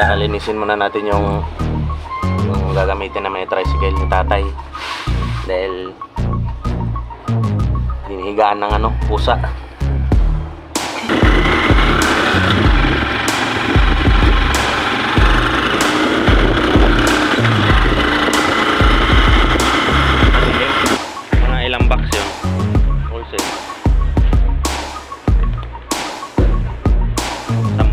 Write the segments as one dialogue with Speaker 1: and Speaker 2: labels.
Speaker 1: Linisin muna natin yung gagamitin naman yung tricycle ni tatay dahil hinihigaan ng pusa. Mga ilang box yun wholesale. 10.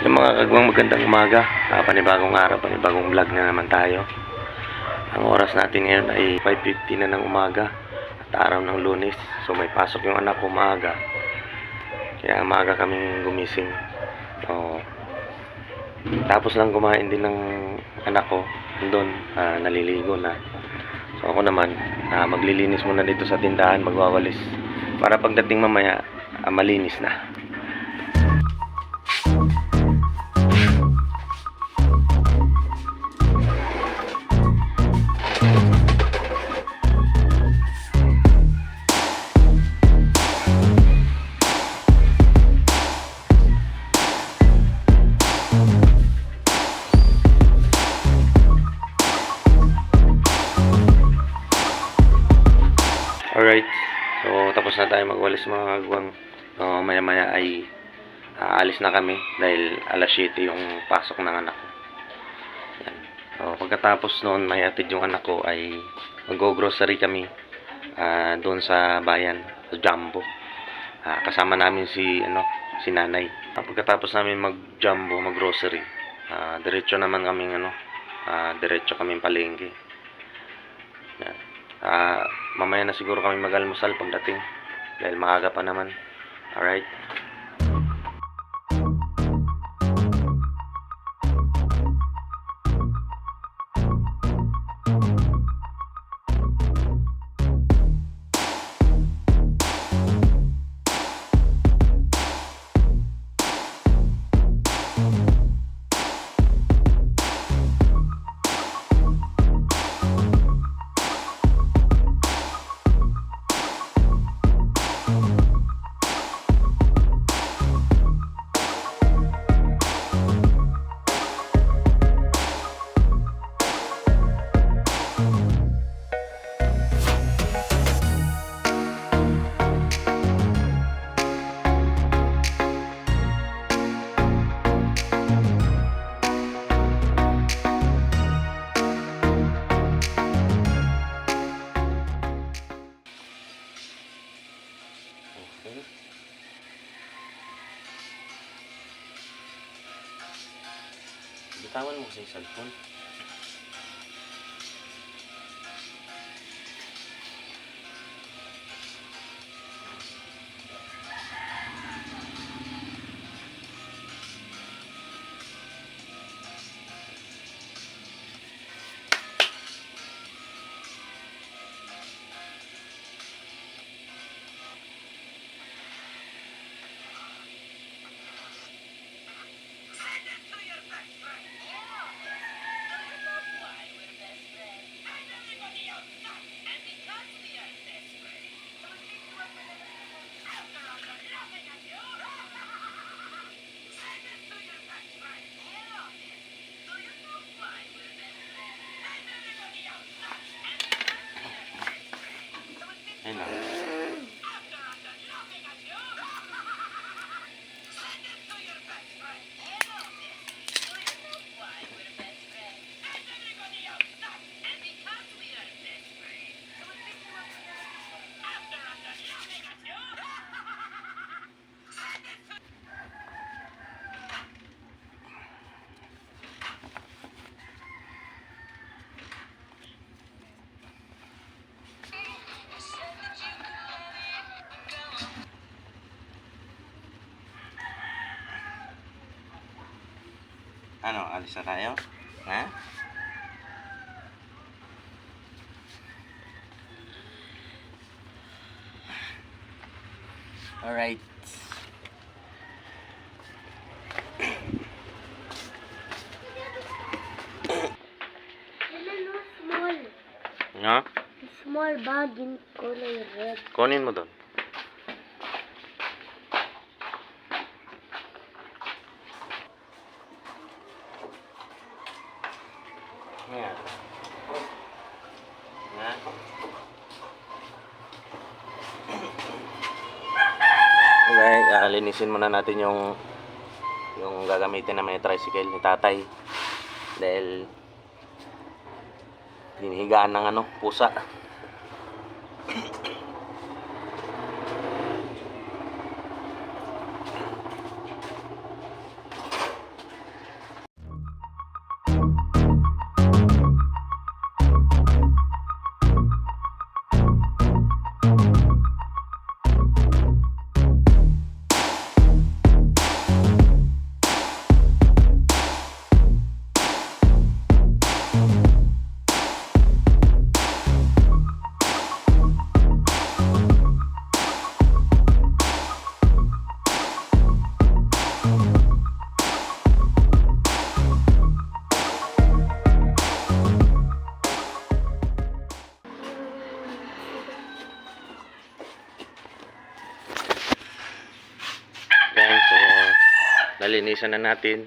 Speaker 1: Yung mga kagwang, magandang umaga. Panibagong araw, panibagong vlog na naman tayo. Ang oras natin ngayon ay 5:50 na ng umaga at araw ng Lunes. So may pasok yung anak ko maaga. Kaya maaga kaming gumising. So, tapos lang kumain din ng anak ko. Doon, naliligo na. So ako naman, maglilinis muna dito sa tindahan, magwawalis. Para pagdating mamaya, malinis na. Alright, so tapos na tayo magwalis mga kagwang. So maya maya ay aalis na kami dahil alas 7 yung pasok ng anak ko. Yan. So pagkatapos noon may atid yung anak ko ay mag-grocery kami doon sa bayan, sa Jumbo. Kasama namin si nanay. Pagkatapos namin mag-Jumbo, mag-grocery, diretso naman kaming diretso kaming palengke. Yan. Mamaya na siguro kami mag-almusal pagdating dahil maaga pa naman. Alright. Bitawan mo kasi yung cellphone. Ayun lang. Ano, alis na tayo? Ha? Alright. Nga?
Speaker 2: Small bag in color red.
Speaker 1: Kunin mo doon. Nga. Nga. Okay, linisin muna natin yung gagamitin na may tricycle ni tatay. Dahil hinihigaan ng pusa. Guys, so nalinisan na natin.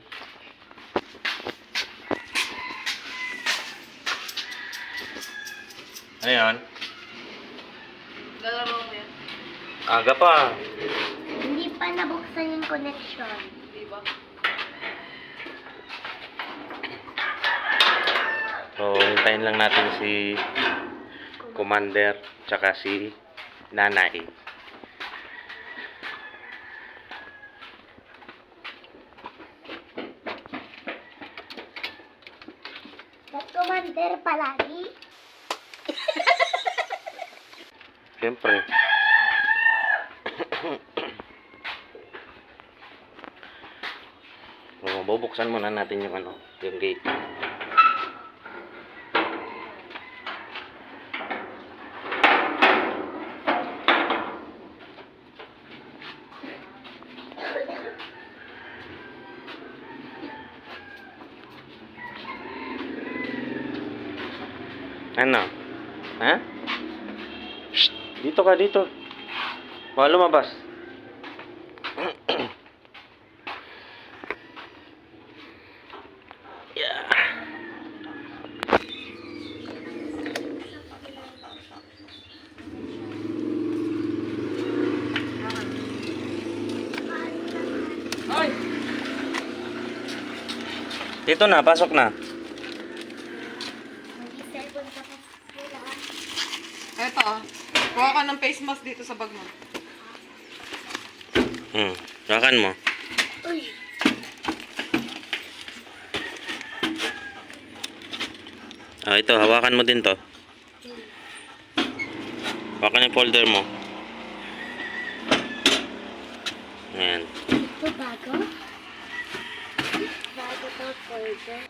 Speaker 1: Ano yan?
Speaker 3: Lalaro mo yan.
Speaker 1: Aga pa.
Speaker 2: Hindi pa nabuksan yung connection.
Speaker 3: Diba?
Speaker 1: So, hintayin lang natin si Commander tsaka si Nanay.
Speaker 2: Ba't commander palagi?
Speaker 1: Siyempre. So, bubuksan muna natin yung yung gate. Ano? Ha? Shh! Dito ka, dito. Baka lumabas. Yeah.
Speaker 3: Ay!
Speaker 1: Dito na, pasok na.
Speaker 2: Mag-cellphone ka pa sila.
Speaker 3: Eto, kuha ka ng face mask dito sa bag mo.
Speaker 1: Hawakan mo.
Speaker 2: Uy!
Speaker 1: Ito, hawakan mo din to. Hawakan yung folder mo. Ayan.
Speaker 2: Ito bago? Bago to folder.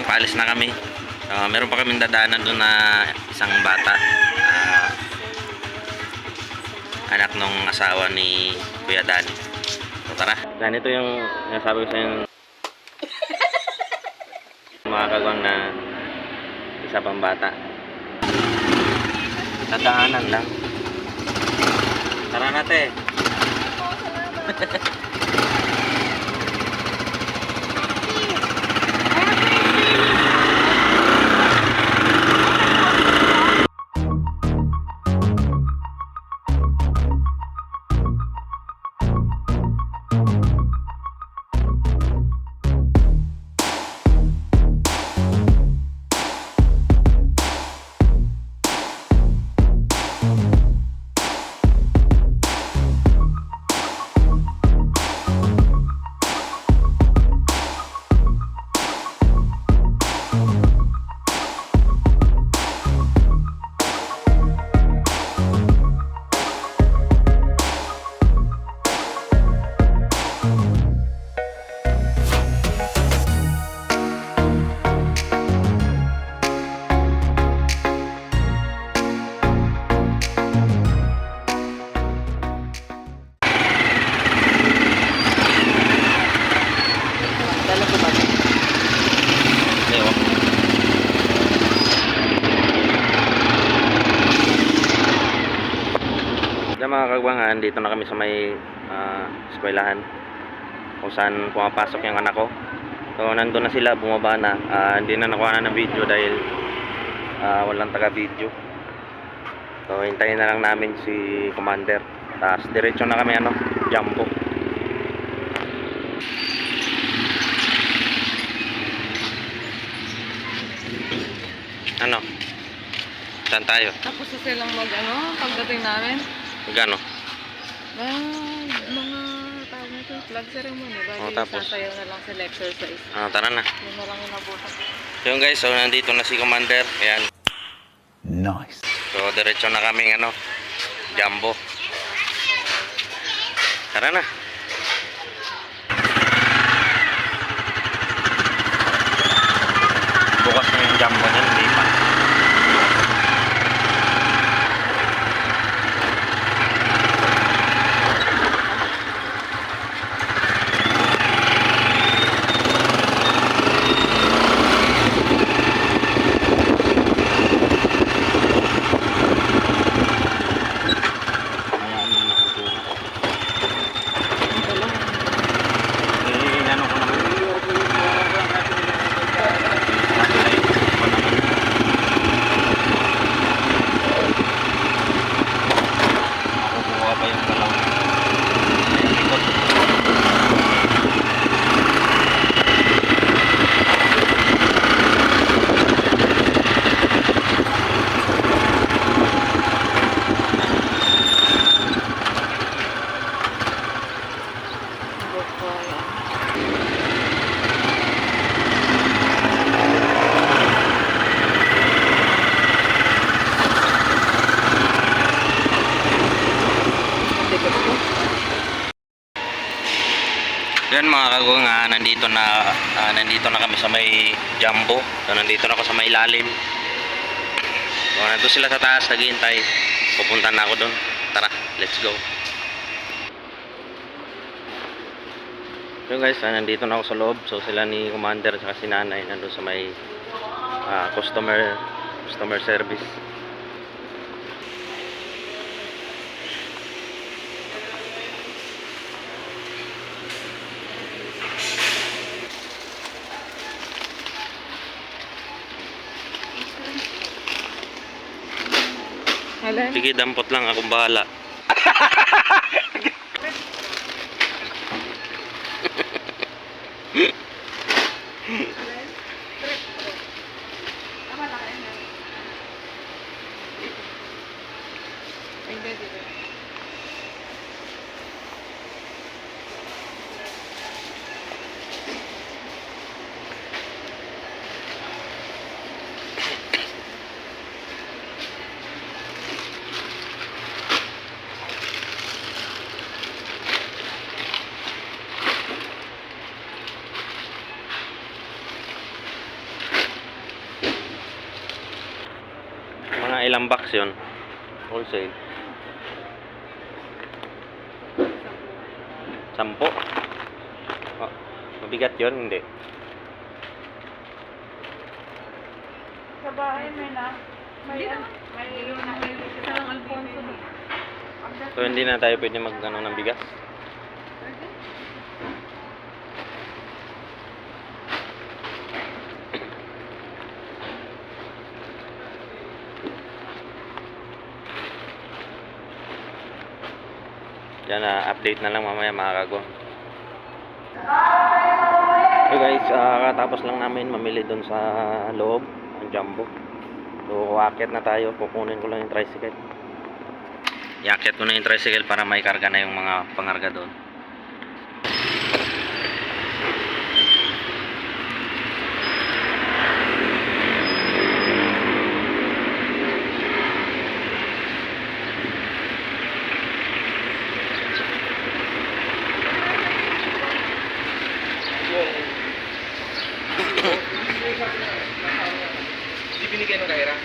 Speaker 1: Paalis na kami. Meron pa kaming dadaanan doon na isang bata. Anak nung asawa ni Kuya Danny. So tara. Dan, ito yung nasabi ko sa inyo mga kagwang na isa pang bata. Dadaanan lang. Tara natin. Sa mga kagwangan, dito na kami sa may eskwelahan kung saan pumapasok yung anak ko. So nandun na sila, bumaba na. Hindi na nakuha na ng video dahil walang taga-video. So hintayin na lang namin si Commander. Tapos diretso na kami Jumbo. Ano? Saan tayo?
Speaker 3: Tapos na silang pagdating namin.
Speaker 1: Magano?
Speaker 3: Mga tawag nito, flag ceremony. Bali,
Speaker 1: Tapos?
Speaker 3: sasayaw na lang sila exercise.
Speaker 1: Tara na.
Speaker 3: Yun na lang yung nabutan.
Speaker 1: Yung guys, so nandito na si Commander. Ayan.
Speaker 4: Nice.
Speaker 1: So diretso na kaming Jumbo. Tara na. Bukas na yung Jumbo niyan, hindi pa. Yan mga kagong, nandito na kami sa may Jumbo. So, nandito na ako sa may ilalim. So, nandito sila sa taas, naghihintay. Pupunta na ako doon. Tara, let's go. So guys, nandito na ako sa loob. So sila ni Commander at si Nanay nandun sa may customer service.
Speaker 3: Alam?
Speaker 1: Sige, dampot lang, akong bahala. Mga ilang box yun? Wholesale. 10? Oh, mabigat yun? Hindi.
Speaker 3: Sa bahay may isang Alfonso.
Speaker 1: So hindi na tayo pwede ng bigas. Yan, update na lang mamaya mga kagwang. So guys, katapos lang namin mamili doon sa loob ng Jumbo. So aakyat na tayo, kukunin ko lang yung tricycle. Iakyat ko na yung tricycle para may karga na yung mga pangarga doon.
Speaker 4: Hindi binigay ng kahira?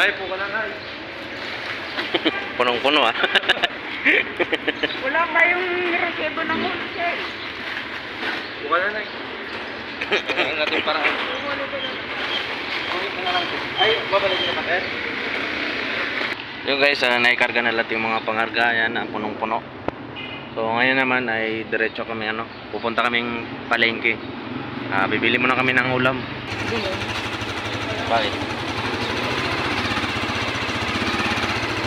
Speaker 4: Ay, po ka na, ay.
Speaker 1: Punong-puno
Speaker 3: Wala kayong resibo ng wholesale.
Speaker 4: Buka na na. Ang natin paraan. Ay, babalik na natin.
Speaker 1: Yung guys, naikarga na lahat yung mga pangarga. Yan, punong-puno. So ngayon naman ay diretso kami pupunta kaming palengke. Bibili muna kami ng ulam. Bakit?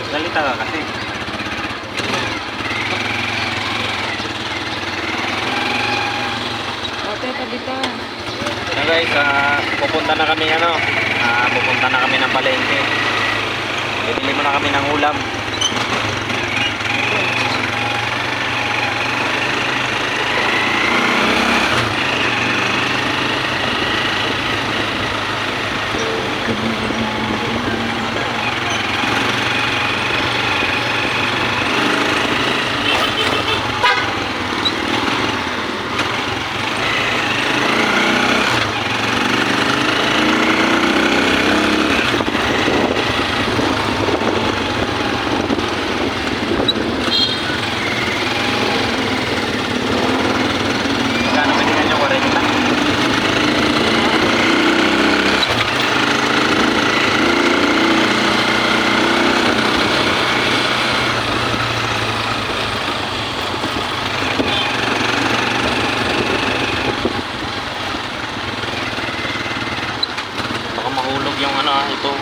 Speaker 1: Salita ka kasi.
Speaker 3: Ate, tabi ka.
Speaker 1: So guys, pupunta na kami pupunta na kami ng palengke. Bibili muna kami ng ulam. Magkano binigyan nyo? 40? Baka mahulog yung ito.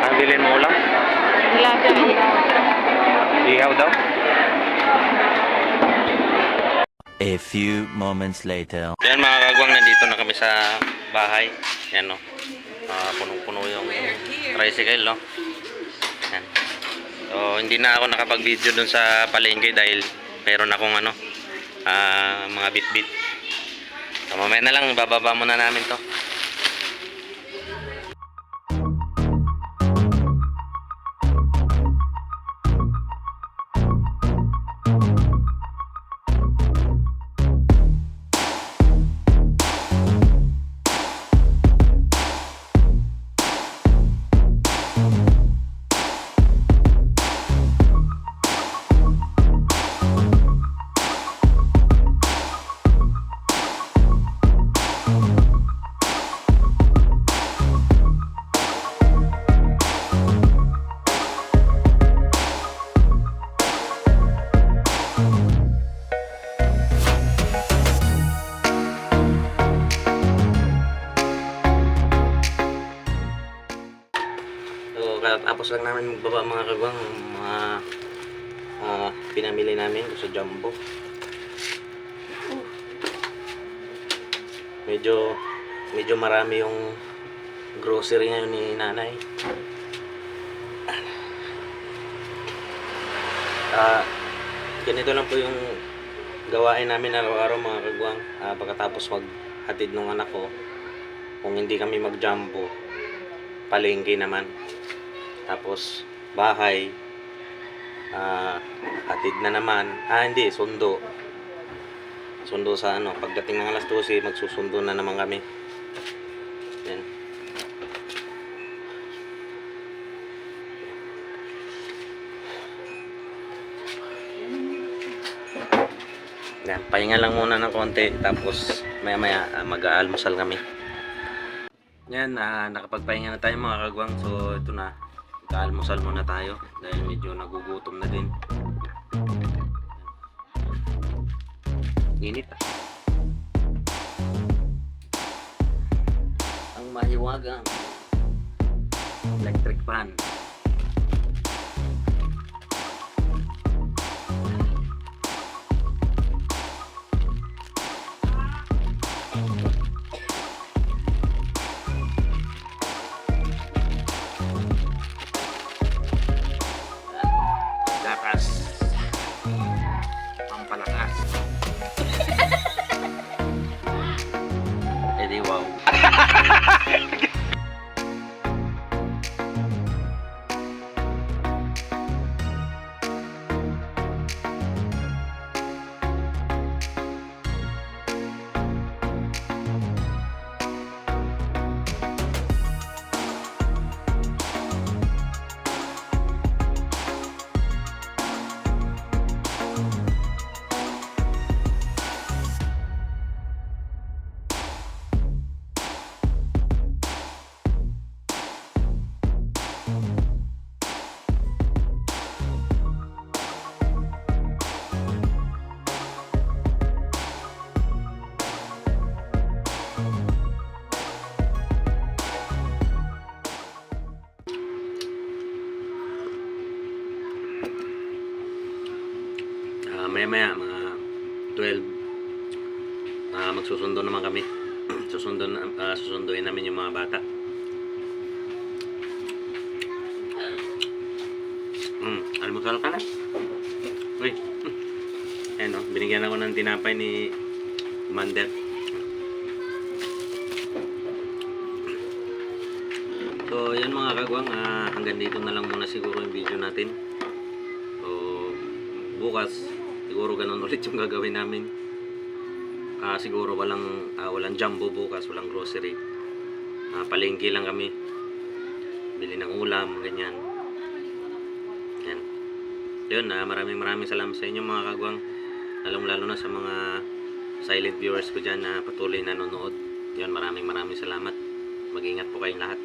Speaker 1: Ang bilhin mo ulam?
Speaker 3: Tilapia mo.
Speaker 1: Ihaw daw?
Speaker 5: A few moments later.
Speaker 1: Yan mga kagwang, nandito na kami sa bahay. Yan punong-puno yung tricycle Yan. So hindi na ako nakapag-video dun sa palengke dahil meron akong mga bit-bit. So mamaya na lang, bababa muna namin to. Tapos lang namin magbaba mga kagwang, mga pinamili namin sa Jumbo. Medyo marami yung grocery ngayon ni nanay. Ganito lang po yung gawain namin araw-araw mga kagwang. Pagkatapos maghatid ng anak ko, kung hindi kami mag-Jumbo, palengke naman. Tapos bahay, hatid na naman. Hindi, sundo sa pagdating ng alas 12 magsusundo na naman kami. Yan. Yan, pahinga lang muna ng konti tapos maya-maya mag-aalmusal kami. Yan, nakapagpahinga na tayo mga kagwang. So ito na, mag-aalmusal muna tayo dahil medyo nagugutom na din. Init. Ang mahiwagang electric fan. Lakas. Pampalakas. Edi wow. Maya-maya mga 12 magsusundo naman kami. Susunduin namin yung mga bata. Almusal ka na? Uy. Ayan o, binigyan ako ng tinapay ni Commander. So yan mga kagwang, hanggang dito na lang muna siguro yung video natin. So bukas siguro ganun ulit yung gagawin namin. Siguro walang jumbo bukas, walang grocery. Palengke lang kami. Bili ng ulam, ganyan. Yan. Yun, maraming salamat sa inyo mga kagwang. Lalong-lalo na sa mga silent viewers ko dyan na patuloy nanonood. Yun, maraming salamat. Mag-ingat po kayong lahat.